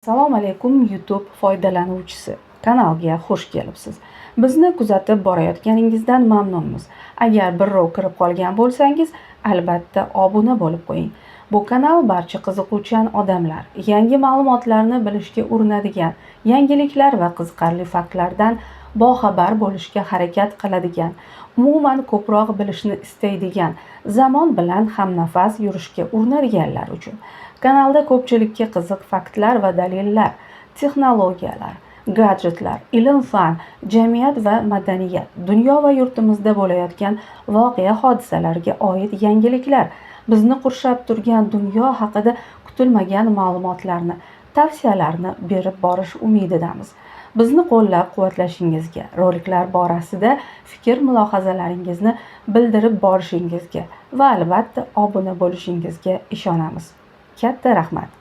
Assalomu alaykum YouTube foydalanuvchisi. Kanalga xush kelibsiz. Bizni kuzatib borayotganingizdan mamnunmiz. Agar birrov kirib qolgan bo'lsangiz, albatta obuna bo'lib qo'ying. Bu kanal barcha qiziquvchan odamlar yangi ma'lumotlarni bilishga urinadigan, yangiliklar va qiziqarli faktlardan boxabar bo'lishga harakat qiladigan, umuman ko'proq bilishni istaydigan, zamon bilan hamnafas yurishga urinadiganlar uchun. Kanalda ko'pchilikka qiziq faktlar va dalillar, texnologiyalar, gadjetlar, ilm-fan, jamiyat va madaniyat, dunyo va yurtimizda bo'layotgan voqea hodisalarga oid yangiliklar, bizni qurshab turgan dunyo haqida kutilmagan ma'lumotlarni, tavsiyalarni berib borish umididamiz. Bizni qo'llab-quvvatlashingizga, roliklar borasida fikr-mulohazalaringizni bildirib borishingizga va albatta obuna bo'lishingizga ishonamiz. Katta rahmat.